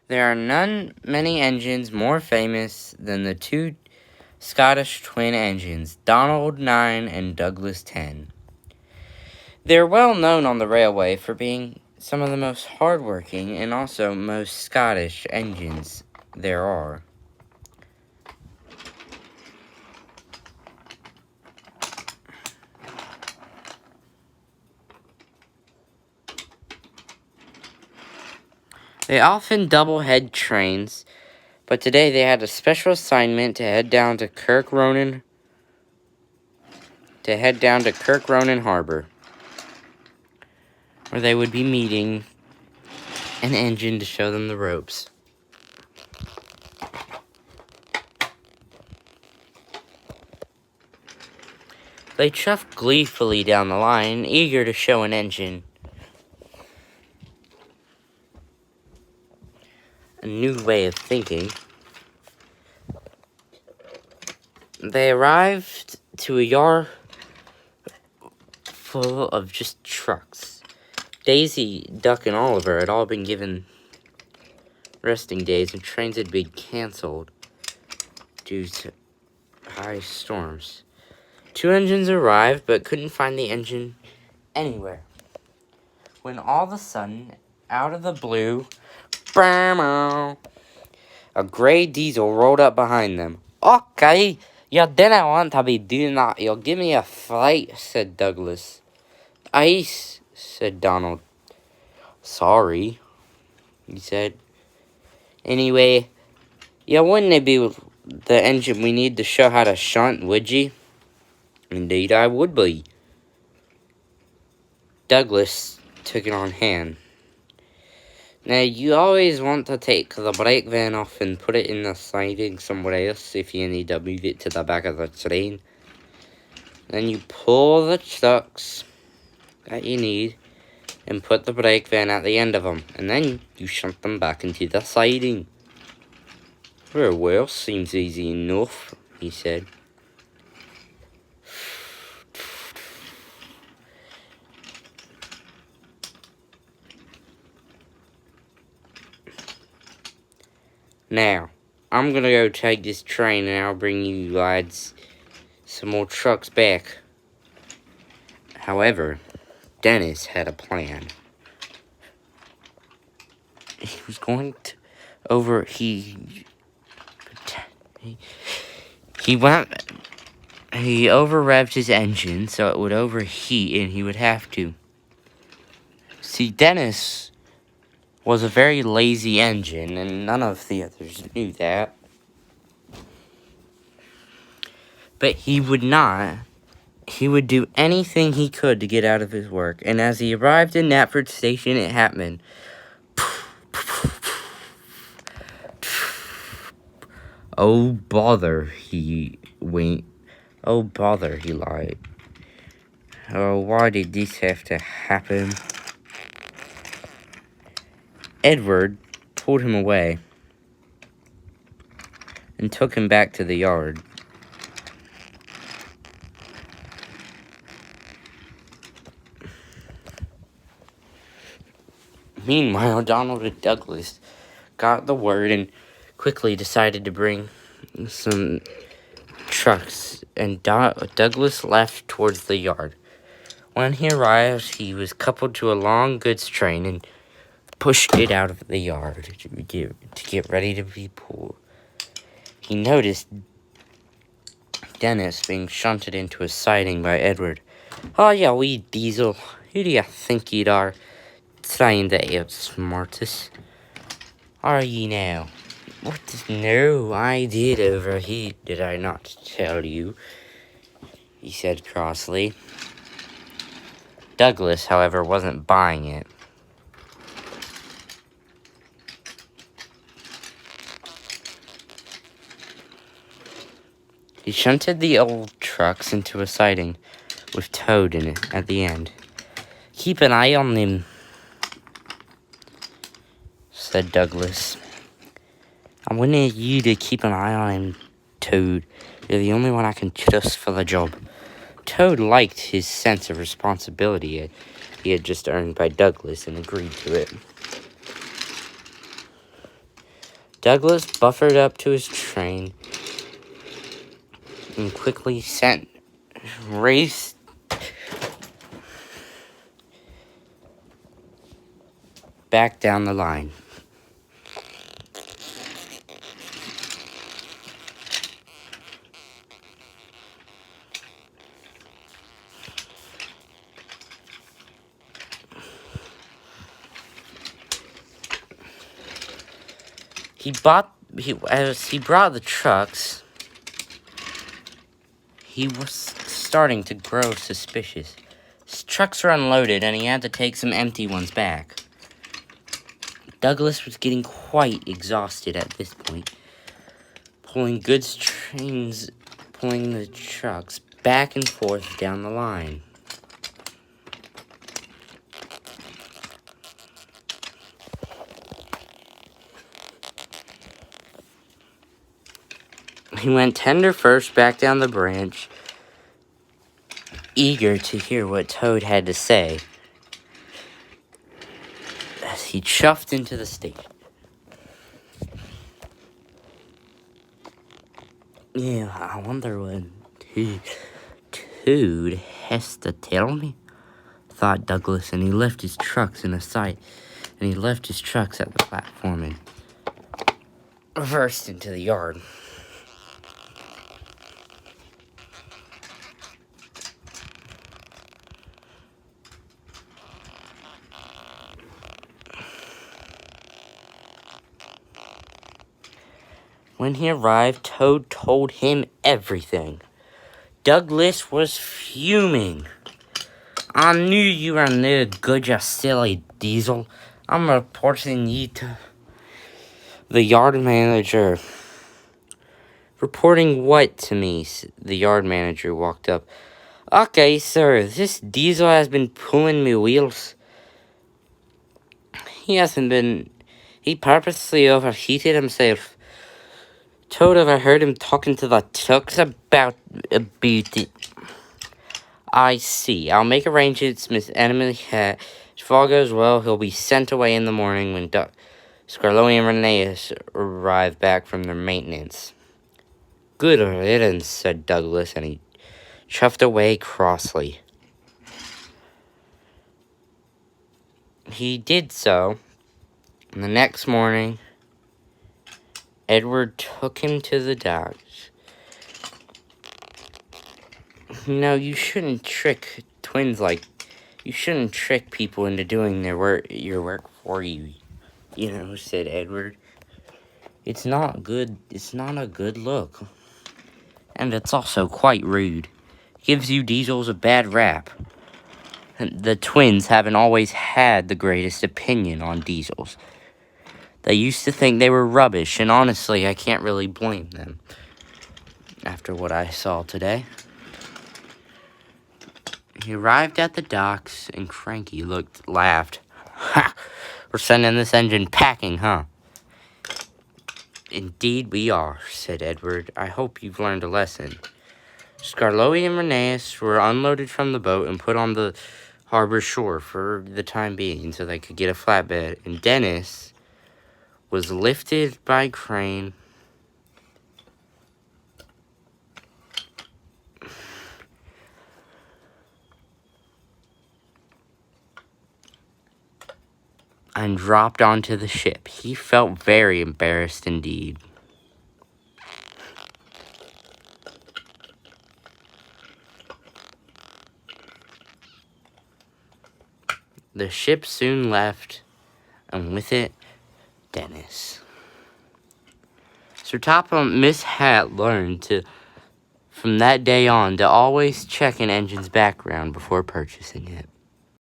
There are many engines more famous than the two Scottish twin engines, Donald 9 and Douglas 10. They're well known on the railway for being some of the most hardworking and also most Scottish engines there are. They often double-head trains, but today they had a special assignment to head down to Kirk Ronan Harbor, where they would be meeting an engine to show them the ropes. They chuffed gleefully down the line, eager to show an engine a new way of thinking. They arrived to a yard full of just trucks. Daisy, Duck, and Oliver had all been given resting days, and trains had been canceled due to high storms. 2 engines arrived, but couldn't find the engine anywhere. When all of a sudden, out of the blue, a gray diesel rolled up behind them. "Okay, you didn't want to be doing that. You'll give me a flight," said Douglas. "Ice," said Donald. "Sorry," he said. "Anyway, you wouldn't be the engine we need to show how to shunt, would ye?" "Indeed I would be." Douglas took it on hand. "Now, you always want to take the brake van off and put it in the siding somewhere else if you need to move it to the back of the train. Then you pull the trucks that you need and put the brake van at the end of them, and then you shunt them back into the siding." "Very well, seems easy enough," he said. "Now, I'm gonna go take this train and I'll bring you lads some more trucks back." However, Dennis had a plan. He was going to he over-revved his engine so it would overheat and he would have to. See, Dennis was a very lazy engine, and none of the others knew that. But he would not. He would do anything he could to get out of his work. And as he arrived in Knapford Station, it happened. "Oh, bother," he lied. "Oh, why did this have to happen?" Edward pulled him away and took him back to the yard. Meanwhile, Donald and Douglas got the word and quickly decided to bring some trucks, and Douglas left towards the yard. When he arrived, he was coupled to a long goods train and pushed it out of the yard to get ready to be pulled. He noticed Dennis being shunted into a siding by Edward. "Oh, you wee diesel, who do you think you are, trying to outsmart us? Are ye now?" "What? No, I did overheat, did I not tell you?" he said crossly. Douglas, however, wasn't buying it. He shunted the old trucks into a siding with Toad in it at the end. "Keep an eye on them," said Douglas. "I wanted you to keep an eye on him, Toad. You're the only one I can trust for the job." Toad liked his sense of responsibility he had just earned by Douglas and agreed to it. Douglas buffered up to his train and quickly raced back down the line. As he brought the trucks, he was starting to grow suspicious. His trucks were unloaded, and he had to take some empty ones back. Douglas was getting quite exhausted at this point, pulling the trucks back and forth down the line. He went tender first back down the branch, eager to hear what Toad had to say, as he chuffed into the station. Yeah, I wonder what Toad has to tell me, thought Douglas, and he left his trucks at the platform and reversed into the yard. When he arrived, Toad told him everything. Douglas was fuming. I knew you were no good, you silly diesel. I'm reporting you to the yard manager. Reporting what to me? The yard manager walked up. Okay, sir, this diesel has been pulling me wheels. He purposely overheated himself. Toad overheard him talking to the trucks about it. I see. I'll make arrangements, Miss Emily Hat. If all goes well, he'll be sent away in the morning when Scarloni and Reneus arrive back from their maintenance. Good riddance, said Douglas, and he chuffed away crossly. He did so, and the next morning, Edward took him to the docks. You shouldn't trick you shouldn't trick people into doing your work for you, said Edward. It's not a good look. And it's also quite rude. Gives you diesels a bad rap. The twins haven't always had the greatest opinion on diesels. They used to think they were rubbish, and honestly, I can't really blame them after what I saw today. He arrived at the docks, and Cranky laughed. Ha! We're sending this engine packing, huh? Indeed we are, said Edward. I hope you've learned a lesson. Scarloi and Reneus were unloaded from the boat and put on the harbor shore for the time being so they could get a flatbed, and Dennis was lifted by crane and dropped onto the ship. He felt very embarrassed indeed. The ship soon left, and with it, Dennis. Sir Topham Miss Hat learned from that day on to always check an engine's background before purchasing it.